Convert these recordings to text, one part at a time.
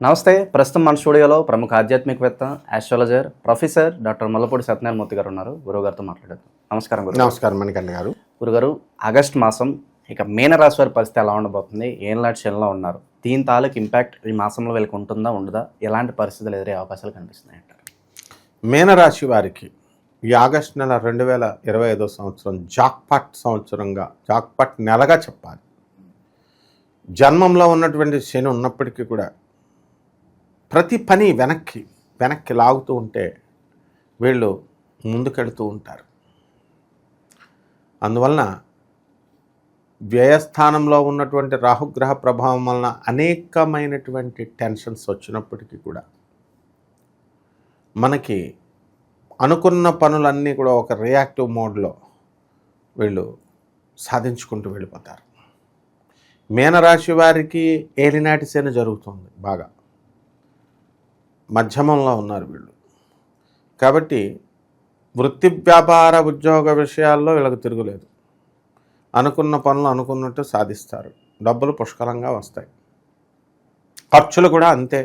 నమస్తే. ప్రస్తుతం మన స్టూడియోలో ప్రముఖ ఆధ్యాత్మికవేత్త, astrologer, professor doctor Mullapudi Satyanarayana Murthy గారు ఉన్నారు. గురువుగారితో మాట్లాడదాం. నమస్కారం గురుగారు. నమస్కారం మణికంఠ గారు. గురుగారు, ఆగస్టు మాసం ఇక మీనరాశి వారి పరిస్థితి ఎలా ఉండబోతుంది? ఏళ్ళనాటి శనిలో ఉన్నారు. దీని తాలూకు ఇంపాక్ట్ ఈ మాసంలో వీళ్ళకి ఉంటుందా ఉండదా? ఎలాంటి పరిస్థితులు ఎదురయ్యే అవకాశాలు కనిపిస్తున్నాయి అంటారు? మీనరాశి వారికి ఈ ఆగస్టు నెల 2025 సంవత్సరం జాక్పాట్ సంవత్సరంగా, జాక్పాట్ నెలగా చెప్పాలి. జన్మంలో ఉన్నటువంటి శని ఉన్నప్పటికీ కూడా ప్రతి పని వెనక్కి లాగుతూ ఉంటే వీళ్ళు ముందుకెడుతూ ఉంటారు. అందువలన వ్యయస్థానంలో ఉన్నటువంటి రాహుగ్రహ ప్రభావం వలన అనేకమైనటువంటి టెన్షన్స్ వచ్చినప్పటికీ కూడా మనకి అనుకున్న పనులన్నీ కూడా ఒక రియాక్టివ్ మోడ్లో వీళ్ళు సాధించుకుంటూ వెళ్ళిపోతారు. మీనరాశి వారికి ఏలినాటి శని జరుగుతుంది, బాగా మధ్యమంలో ఉన్నారు వీళ్ళు. కాబట్టి వృత్తి వ్యాపార ఉద్యోగ విషయాల్లో వీళ్ళకి తిరుగులేదు. అనుకున్న పనులు అనుకున్నట్టు సాధిస్తారు. డబ్బులు పుష్కలంగా వస్తాయి. ఖర్చులు కూడా అంతే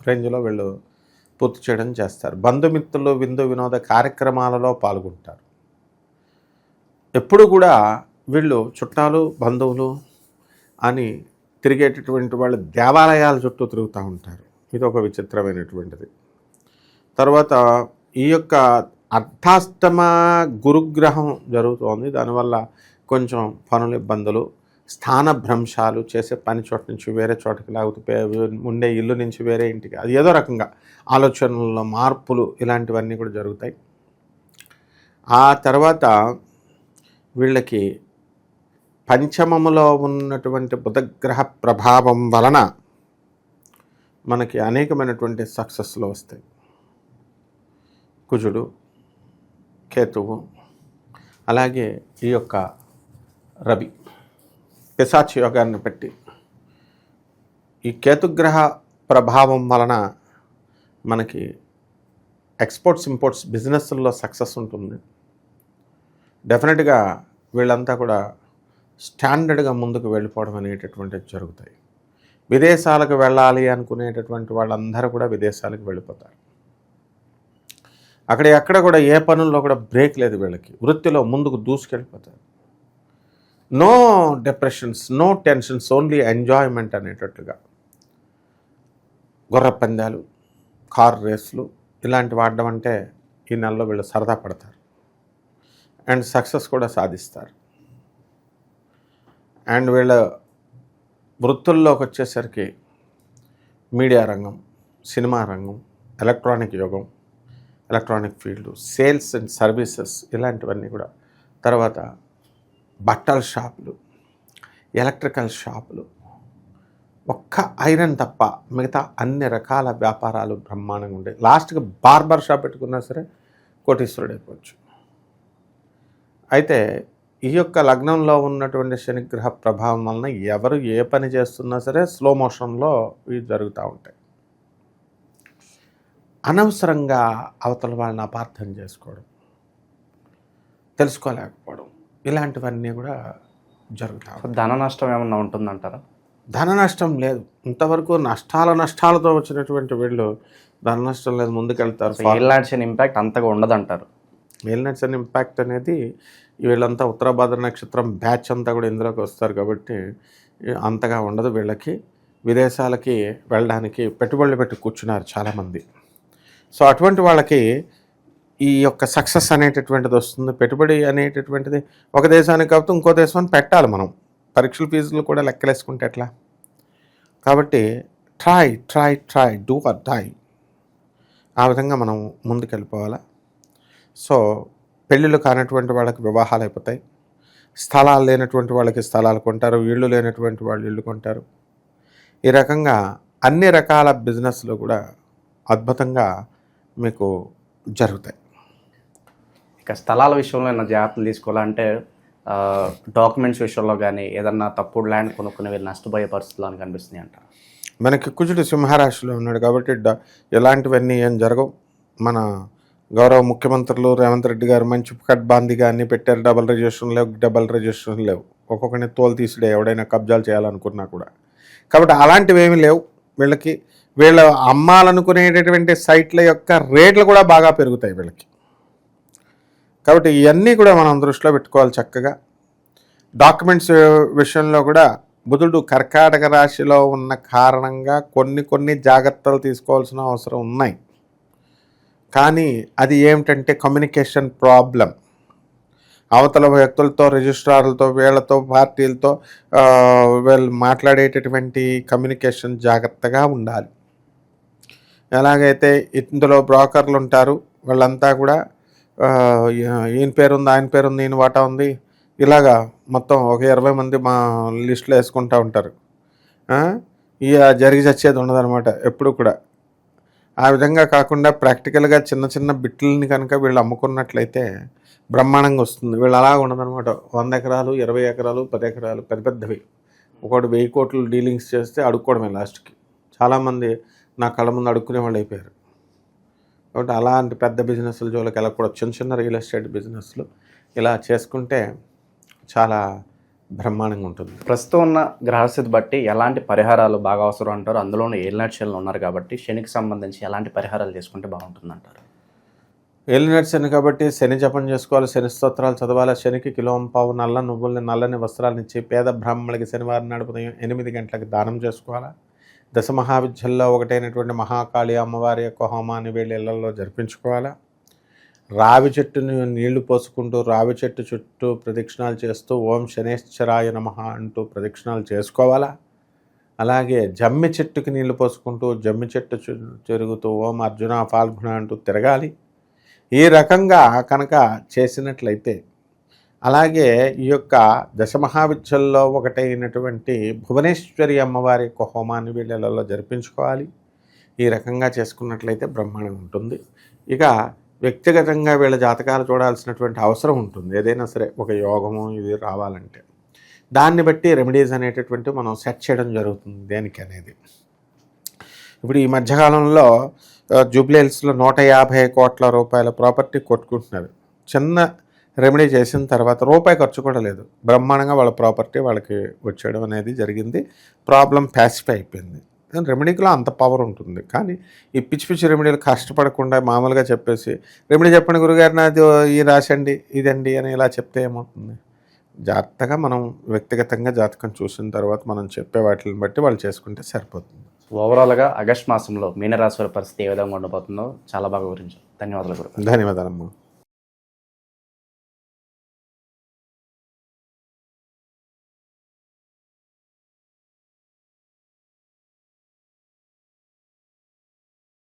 రేంజ్లో వీళ్ళు పూర్తి చేయడం చేస్తారు. బంధుమిత్రులు విందు వినోద కార్యక్రమాలలో పాల్గొంటారు. ఎప్పుడు కూడా వీళ్ళు చుట్టాలు బంధువులు అని తిరిగేటటువంటి వాళ్ళు దేవాలయాల చుట్టూ తిరుగుతూ ఉంటారు. ఇది ఒక విచిత్రమైనటువంటిది. తర్వాత ఈ యొక్క అర్ధాష్టమ గురుగ్రహం జరుగుతోంది. దానివల్ల కొంచెం పనుల ఇబ్బందులు, స్థాన భ్రంశాలు, చేసే పని చోట నుంచి వేరే చోటకి లేకపోతే ఉండే ఇల్లు నుంచి వేరే ఇంటికి, అది ఏదో రకంగా ఆలోచనల్లో మార్పులు, ఇలాంటివన్నీ కూడా జరుగుతాయి. ఆ తర్వాత వీళ్ళకి పంచమములో ఉన్నటువంటి బుధగ్రహ ప్రభావం వలన మనకి అనేకమైనటువంటి సక్సెస్లు వస్తాయి. కుజుడు, కేతువు, అలాగే ఈ యొక్క రవి పిశాచి యోగాన్ని పెట్టి ఈ కేతుగ్రహ ప్రభావం వలన మనకి ఎక్స్పోర్ట్స్ ఇంపోర్ట్స్ బిజినెస్ల్లో సక్సెస్ ఉంటుంది. డెఫినెట్గా వీళ్ళంతా కూడా స్టాండర్డ్గా ముందుకు వెళ్ళిపోవడం అనేటటువంటివి జరుగుతాయి. విదేశాలకు వెళ్ళాలి అనుకునేటటువంటి వాళ్ళందరూ కూడా విదేశాలకు వెళ్ళిపోతారు. అక్కడ ఎక్కడ కూడా ఏ పనుల్లో కూడా బ్రేక్ లేదు వీళ్ళకి. వృత్తిలో ముందుకు దూసుకెళ్ళిపోతారు. No depressions, no tensions, only enjoyment అనేటట్టుగా. గుర్ర పందాలు, కార్ రేసులు ఇలాంటివి ఆడడం అంటే ఈ నెలలో వీళ్ళు సరదా పడతారు అండ్ సక్సెస్ కూడా సాధిస్తారు. అండ్ వీళ్ళ వృత్తుల్లోకి వచ్చేసరికి మీడియా రంగం, సినిమా రంగం, ఎలక్ట్రానిక్ యుగం, electronic field, sales and services ఇలాంటివన్నీ కూడా. తర్వాత బట్టల షాపులు, ఎలక్ట్రికల్ షాపులు, ఒక్క ఐరన్ తప్ప మిగతా అన్ని రకాల వ్యాపారాలు బ్రహ్మాండంగా ఉంటాయి. లాస్ట్కి బార్బర్ షాప్ పెట్టుకున్నా సరే కోటీశ్వరుడు అయిపోవచ్చు. అయితే ఈ యొక్క లగ్నంలో ఉన్నటువంటి శనిగ్రహ ప్రభావం వలన ఎవరు ఏ పని చేస్తున్నా సరే స్లో మోషన్లో ఇవి జరుగుతూ ఉంటాయి. అనవసరంగా అవతల వాళ్ళని అపార్థం చేసుకోవడం, తెలుసుకోలేకపోవడం, ఇలాంటివన్నీ కూడా జరుగుతాయి. ధన నష్టం ఏమన్నా ఉంటుందంటారా? ధన నష్టం లేదు. ఇంతవరకు నష్టాలతో వచ్చినటువంటి వీళ్ళు ధన నష్టం లేదు, ముందుకెళ్తారు. ఏళ్ళనాటి శని ఇంపాక్ట్ అంతగా ఉండదంటారు. ఏలినాటి శని ఇంపాక్ట్ అనేది వీళ్ళంతా ఉత్తరాభాద్ర నక్షత్రం బ్యాచ్ అంతా కూడా ఇందులోకి వస్తారు కాబట్టి అంతగా ఉండదు వీళ్ళకి. విదేశాలకి వెళ్ళడానికి పెట్టుబడులు పెట్టి కూర్చున్నారు చాలామంది. సో అటువంటి వాళ్ళకి ఈ యొక్క సక్సెస్ అనేటటువంటిది వస్తుంది. పెట్టుబడి అనేటటువంటిది ఒక దేశానికి కాకపోతే ఇంకో దేశాన్ని పెట్టాలి మనం. పరీక్షల ఫీజులు కూడా లెక్కలేసుకుంటే ఎట్లా? కాబట్టి ట్రై డూ ఆర్ డై, ఆ విధంగా మనం ముందుకెళ్ళిపోవాలా. సో పెళ్ళిళ్ళు కానటువంటి వాళ్ళకి వివాహాలు అయిపోతాయి. స్థలాలు లేనటువంటి వాళ్ళకి స్థలాలు కొంటారు. ఇళ్ళు లేనటువంటి వాళ్ళు ఇళ్ళు కొంటారు. ఈ రకంగా అన్ని రకాల బిజినెస్లు కూడా అద్భుతంగా మీకు జరుగుతాయి. ఇక స్థలాల విషయంలో ఏమైనా జాగ్రత్తలు తీసుకోవాలంటే డాక్యుమెంట్స్ విషయంలో కానీ ఏదన్నా తప్పుడు ల్యాండ్ కొనుక్కునే వీళ్ళు నష్టపోయే పరిస్థితులు అని కనిపిస్తున్నాయి అంటారు. మనకి కుజుడు సింహరాశిలో ఉన్నాడు కాబట్టి ఎలాంటివన్నీ ఏం జరగవు. మన గౌరవ ముఖ్యమంత్రులు రేవంత్ రెడ్డి గారు మంచి కట్బాందీగా అన్నీ పెట్టారు. డబల్ రిజిస్ట్రేషన్ లేవు. ఒక్కొక్కరిని తోలు తీసుడే ఎవడైనా కబ్జాలు చేయాలనుకున్నా కూడా. కాబట్టి అలాంటివి ఏమీ లేవు. వీళ్ళకి వీళ్ళు అమ్మాలనుకునేటటువంటి సైట్ల యొక్క రేట్లు కూడా బాగా పెరుగుతాయి వీళ్ళకి. కాబట్టి ఇవన్నీ కూడా మనం దృష్టిలో పెట్టుకోవాలి చక్కగా. డాక్యుమెంట్స్ విషయంలో కూడా బుధుడు కర్కాటక రాశిలో ఉన్న కారణంగా కొన్ని జాగ్రత్తలు తీసుకోవాల్సిన అవసరం ఉన్నాయి. కానీ అది ఏమిటంటే కమ్యూనికేషన్ ప్రాబ్లం. అవతల వ్యక్తులతో, రిజిస్ట్రార్లతో, వీళ్ళతో, పార్టీలతో వీళ్ళు మాట్లాడేటటువంటి కమ్యూనికేషన్ జాగ్రత్తగా ఉండాలి. ఎలాగైతే ఇందులో బ్రోకర్లు ఉంటారు, వాళ్ళంతా కూడా ఈయన పేరు ఉంది, ఆయన పేరు ఉంది, ఈయన వాటా ఉంది, ఇలాగా మొత్తం ఒక 20 మంది మా లిస్టులో వేసుకుంటూ ఉంటారు. ఇక జరిగి చచ్చేది ఉండదన్నమాట ఎప్పుడు కూడా. ఆ విధంగా కాకుండా ప్రాక్టికల్గా చిన్న బిట్లని కనుక వీళ్ళు అమ్ముకున్నట్లయితే బ్రహ్మాండంగా వస్తుంది. వీళ్ళు అలా ఉండదన్నమాట. 100 ఎకరాలు, 20 ఎకరాలు, 10 ఎకరాలు పెద్దవి. ఒకటి 1000 కోట్లు డీలింగ్స్ చేస్తే అడుక్కోవడమే లాస్ట్కి. చాలామంది నా కళ్ళ ముందు అడుక్కునే వాళ్ళు అయిపోయారు. కాబట్టి అలాంటి పెద్ద బిజినెస్ల జోలికి వెళ్ళకూడదు. చిన్న రియల్ ఎస్టేట్ బిజినెస్లు ఇలా చేసుకుంటే చాలా బ్రహ్మాండంగా ఉంటుంది. ప్రస్తుతం ఉన్న గ్రహస్థితి బట్టి ఎలాంటి పరిహారాలు బాగా అవసరం అంటారు? అందులోనూ ఏలినాటి శనులు ఉన్నారు కాబట్టి శనికి సంబంధించి ఎలాంటి పరిహారాలు చేసుకుంటే బాగుంటుంది అంటారు? ఏలినాటి శని కాబట్టి శని జపం చేసుకోవాలి, శని స్తోత్రాలు చదవాలి. శనికి కిలోంపావు నల్ల నువ్వుల్ని, నల్లని వస్త్రాలను ఇచ్చి పేద బ్రాహ్మణులకి శనివారం నాడు ఉదయం 8 గంటలకు దానం చేసుకోవాలి. దశ మహావిద్యల్లో ఒకటైనటువంటి మహాకాళి అమ్మవారి యొక్క హోమాన్ని వీళ్ళ ఇళ్లలో జరిపించుకోవాలి. రావి చెట్టుని నీళ్లు పోసుకుంటూ రావి చెట్టు చుట్టూ ప్రదక్షిణాలు చేస్తూ ఓం శనేశ్వరాయ నమః అంటూ ప్రదక్షిణాలు చేసుకోవాలా. అలాగే జమ్మి చెట్టుకి నీళ్లు పోసుకుంటూ జమ్మి చెట్టు తిరుగుతూ ఓం అర్జున ఫాల్గుణ అంటూ తిరగాలి. ఈ రకంగా కనుక చేసినట్లయితే, అలాగే ఈ యొక్క దశమహావిద్యల్లో ఒకటైనటువంటి భువనేశ్వరి అమ్మవారి యొక్క హోమాన్ని వీళ్ళలో జరిపించుకోవాలి. ఈ రకంగా చేసుకున్నట్లయితే బ్రహ్మాండంగా ఉంటుంది. ఇక వ్యక్తిగతంగా వీళ్ళ జాతకాలు చూడాల్సినటువంటి అవసరం ఉంటుంది. ఏదైనా సరే ఒక యోగము ఇది రావాలంటే దాన్ని బట్టి రెమెడీస్ అనేటటువంటి మనం సెట్ చేయడం జరుగుతుంది దేనికి అనేది. ఇప్పుడు ఈ మధ్యకాలంలో జూబ్లీహిల్స్లో 150 కోట్ల రూపాయల ప్రాపర్టీ కొట్టుకుంటున్నారు. చిన్న రెమెడీ చేసిన తర్వాత రూపాయి ఖర్చు కూడా లేదు, బ్రహ్మాండంగా వాళ్ళ ప్రాపర్టీ వాళ్ళకి వచ్చేయడం అనేది జరిగింది. ప్రాబ్లం ప్యాసిఫై అయిపోయింది. రెమెడీలో అంత పవర్ ఉంటుంది. కానీ ఈ పిచ్చి రెమెడీలు కష్టపడకుండా మామూలుగా చెప్పేసి రెమెడీ చెప్పండి గురుగారు నాది ఈ రాసండి ఇదండి అని ఇలా చెప్తే ఏమవుతుంది? జాగ్రత్తగా మనం వ్యక్తిగతంగా జాతకం చూసిన తర్వాత మనం చెప్పే వాటిని బట్టి వాళ్ళు చేసుకుంటే సరిపోతుంది. ఓవరాల్గా ఆగస్ట్ మాసంలో మీనరాశి వారి పరిస్థితి ఏ విధంగా ఉండబోతుందో చాలా బాగా వివరించారు. ధన్యవాదాలు గురు. ధన్యవాదాలమ్మా.